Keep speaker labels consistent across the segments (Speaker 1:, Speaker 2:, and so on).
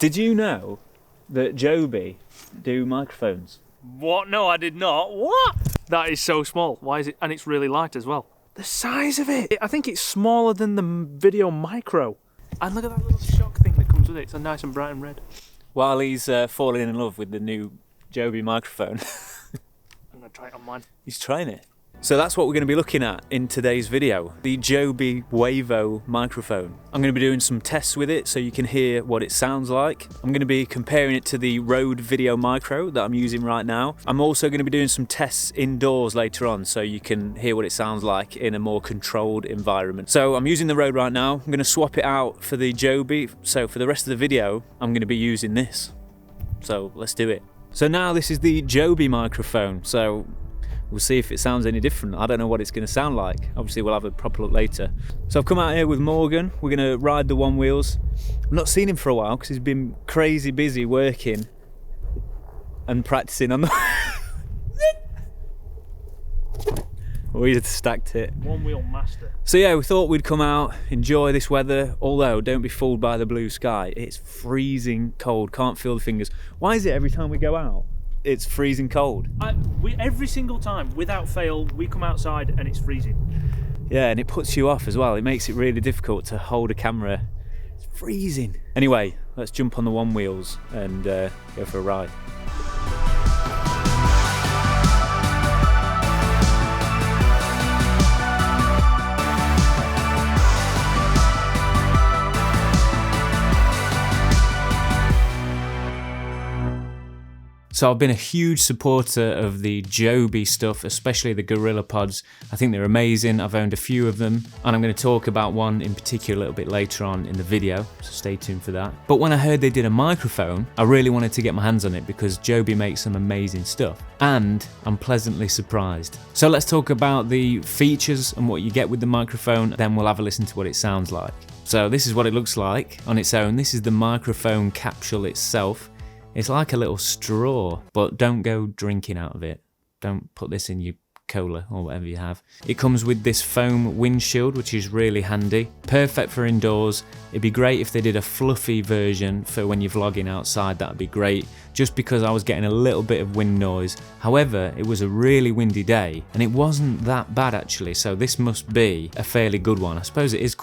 Speaker 1: Did you know that Joby do microphones?
Speaker 2: What? No, I did not. What? That is so small. Why is it? And it's really light as well. The size of it. I think it's smaller than the video micro. And look at that little shock thing that comes with it. It's a nice and bright and red.
Speaker 1: While he's falling in love with the new Joby microphone.
Speaker 2: I'm going to try it on mine.
Speaker 1: He's trying it. So that's what we're going to be looking at in today's video, the Joby Wavo microphone. I'm going to be doing some tests with it so you can hear what it sounds like. I'm going to be comparing it to the Rode Video Micro that I'm using right now. I'm also going to be doing some tests indoors later on so you can hear what it sounds like in a more controlled environment. So I'm using the Rode right now. I'm going to swap it out for the Joby. So for the rest of the video, I'm going to be using this. So let's do it. So now this is the Joby microphone. So we'll see if it sounds any different. I don't know what it's going to sound like. Obviously, we'll have a proper look later. So I've come out here with Morgan. We're going to ride the one wheels. I've not seen him for a while because he's been crazy busy working and practicing on the... We had stacked it.
Speaker 2: One wheel master.
Speaker 1: So yeah, we thought we'd come out, enjoy this weather, although don't be fooled by the blue sky. It's freezing cold, can't feel the fingers. Why is it every time we go out, it's freezing cold?
Speaker 2: Every single time, without fail, we come outside and it's freezing.
Speaker 1: Yeah, and it puts you off as well. It makes it really difficult to hold a camera. It's freezing. Anyway, let's jump on the one wheels and go for a ride. So I've been a huge supporter of the Joby stuff, especially the Gorilla Pods. I think they're amazing. I've owned a few of them, and I'm going to talk about one in particular a little bit later on in the video, so stay tuned for that. But when I heard they did a microphone, I really wanted to get my hands on it because Joby makes some amazing stuff, and I'm pleasantly surprised. So let's talk about the features and what you get with the microphone, then we'll have a listen to what it sounds like. So this is what it looks like on its own. This is the microphone capsule itself. It's like a little straw, but don't go drinking out of it. Don't put this in your cola or whatever you have. It comes with this foam windshield, which is really handy. Perfect for indoors. It'd be great if they did a fluffy version for when you're vlogging outside. That'd be great, just because I was getting a little bit of wind noise. However, it was a really windy day, and it wasn't that bad actually, so this must be a fairly good one. I suppose it is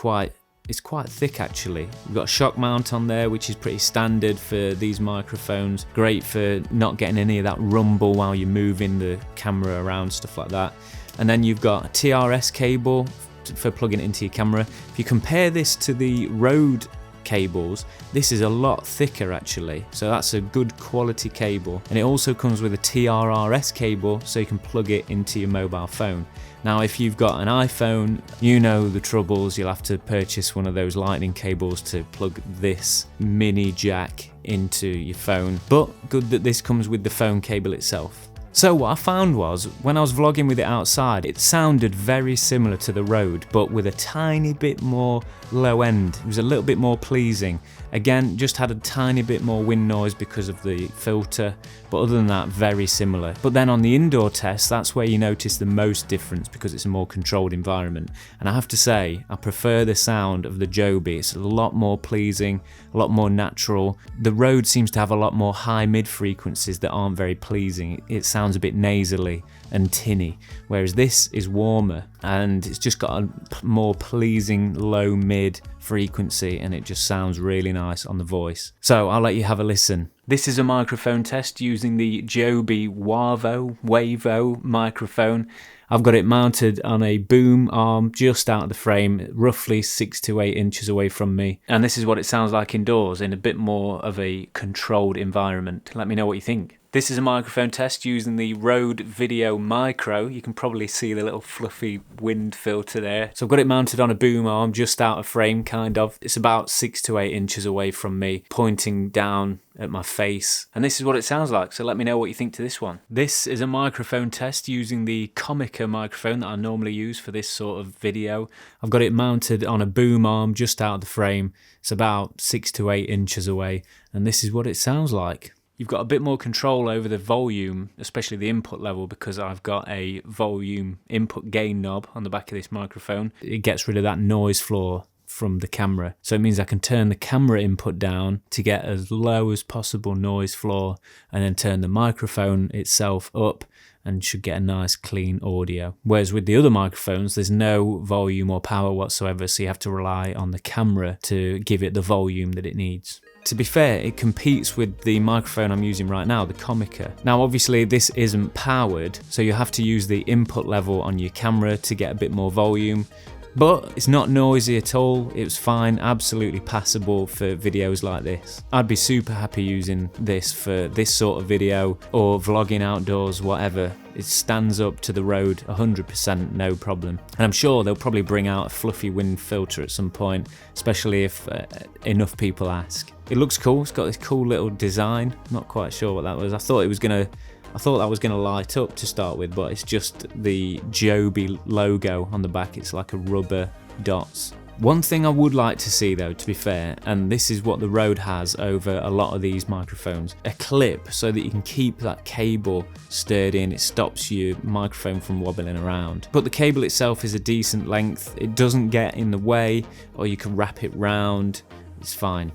Speaker 1: it's quite thick actually. We've got a shock mount on there, which is pretty standard for these microphones. Great for not getting any of that rumble while you're moving the camera around, stuff like that. And then you've got a TRS cable for plugging it into your camera. If you compare this to the Rode cables, this is a lot thicker actually, so that's a good quality cable. And it also comes with a TRRS cable, so you can plug it into your mobile phone. Now if you've got an iPhone, you know the troubles. You'll have to purchase one of those lightning cables to plug this mini jack into your phone, but good that this comes with the phone cable itself. So what I found was, when I was vlogging with it outside, it sounded very similar to the Rode, but with a tiny bit more low end. It was a little bit more pleasing. Again, just had a tiny bit more wind noise because of the filter, but other than that, very similar. But then on the indoor test, that's where you notice the most difference because it's a more controlled environment. And I have to say, I prefer the sound of the Joby. It's a lot more pleasing, a lot more natural. The Rode seems to have a lot more high mid frequencies that aren't very pleasing. It sounds a bit nasally and tinny, whereas this is warmer and it's just got a more pleasing low mid frequency, and it just sounds really nice on the voice. So I'll let you have a listen. This is a microphone test using the Joby Wavo microphone. I've got it mounted on a boom arm just out of the frame, roughly 6 to 8 inches away from me. And this is what it sounds like indoors in a bit more of a controlled environment. Let me know what you think. This is a microphone test using the Rode Video Micro. You can probably see the little fluffy wind filter there. So I've got it mounted on a boom arm just out of frame, kind of. It's about 6 to 8 inches away from me, pointing down at my face. And this is what it sounds like, so let me know what you think to this one. This is a microphone test using the Comica microphone that I normally use for this sort of video. I've got it mounted on a boom arm just out of the frame. It's about 6 to 8 inches away, and this is what it sounds like. You've got a bit more control over the volume, especially the input level, because I've got a volume input gain knob on the back of this microphone. It gets rid of that noise floor from the camera. So it means I can turn the camera input down to get as low as possible noise floor, and then turn the microphone itself up and should get a nice clean audio. Whereas with the other microphones, there's no volume or power whatsoever, so you have to rely on the camera to give it the volume that it needs. To be fair, it competes with the microphone I'm using right now, the Comica. Now obviously this isn't powered, so you have to use the input level on your camera to get a bit more volume. But it's not noisy at all, it was fine, absolutely passable for videos like this. I'd be super happy using this for this sort of video or vlogging outdoors, whatever. It stands up to the road 100%, no problem. And I'm sure they'll probably bring out a fluffy wind filter at some point, especially if enough people ask. It looks cool, it's got this cool little design, not quite sure what that was. I thought that was gonna light up to start with, but it's just the Joby logo on the back. It's like a rubber dots. One thing I would like to see though, to be fair, and this is what the Rode has over a lot of these microphones, a clip so that you can keep that cable sturdy and it stops your microphone from wobbling around. But the cable itself is a decent length, it doesn't get in the way, or you can wrap it round, it's fine.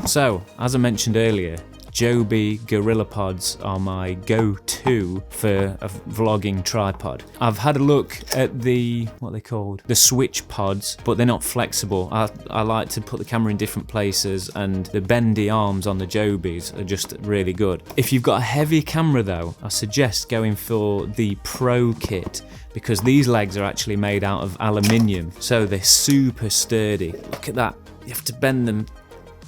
Speaker 1: So, as I mentioned earlier, Joby Gorilla Pods are my go-to for a vlogging tripod. I've had a look at the, what are they called? The switch pods, but they're not flexible. I like to put the camera in different places, and the bendy arms on the Jobys are just really good. If you've got a heavy camera though, I suggest going for the Pro kit, because these legs are actually made out of aluminium, so they're super sturdy. Look at that, you have to bend them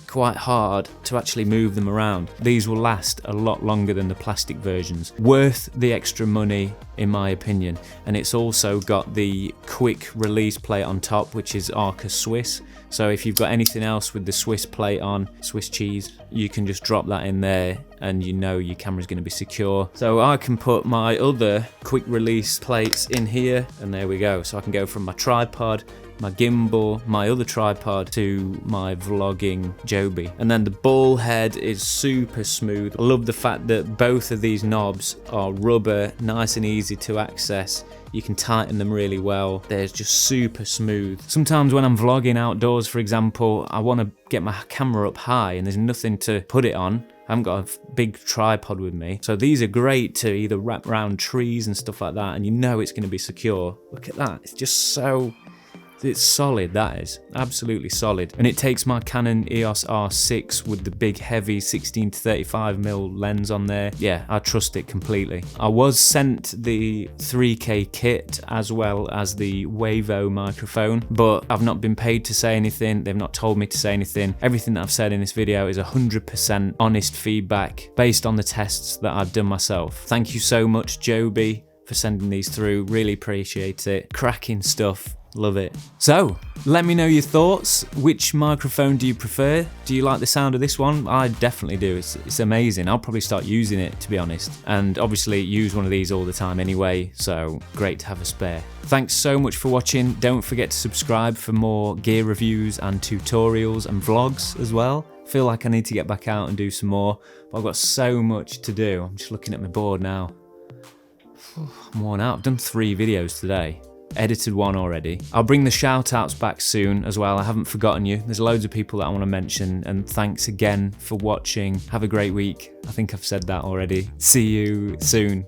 Speaker 1: quite hard to actually move them around. These will last a lot longer than the plastic versions. Worth the extra money in my opinion, and it's also got the quick release plate on top, which is Arca Swiss. So if you've got anything else with the Swiss plate on, Swiss cheese, you can just drop that in there and you know your camera's going to be secure. So I can put my other quick release plates in here, and there we go. So I can go from my tripod, my gimbal, my other tripod, to my vlogging Joby. And then the ball head is super smooth. I love the fact that both of these knobs are rubber, nice and easy to access. You can tighten them really well. They're just super smooth. Sometimes when I'm vlogging outdoors, for example, I want to get my camera up high and there's nothing to put it on. I haven't got a big tripod with me. So these are great to either wrap around trees and stuff like that, and you know it's going to be secure. Look at that, it's just so... it's solid, that is. Absolutely solid. And it takes my Canon EOS R6 with the big heavy 16-35mm lens on there. Yeah, I trust it completely. I was sent the 3K kit as well as the Wavo microphone, but I've not been paid to say anything. They've not told me to say anything. Everything that I've said in this video is 100% honest feedback based on the tests that I've done myself. Thank you so much, Joby, for sending these through. Really appreciate it. Cracking stuff. Love it. So, let me know your thoughts. Which microphone do you prefer? Do you like the sound of this one? I definitely do. It's amazing. I'll probably start using it, to be honest. And obviously use one of these all the time anyway, so great to have a spare. Thanks so much for watching. Don't forget to subscribe for more gear reviews and tutorials and vlogs as well. I feel like I need to get back out and do some more, but I've got so much to do. I'm just looking at my board now. I'm worn out. I've done 3 videos today. Edited one already. I'll bring the shout outs back soon as well. I haven't forgotten you. There's loads of people that I want to mention, and thanks again for watching. Have a great week. I think I've said that already. See you soon.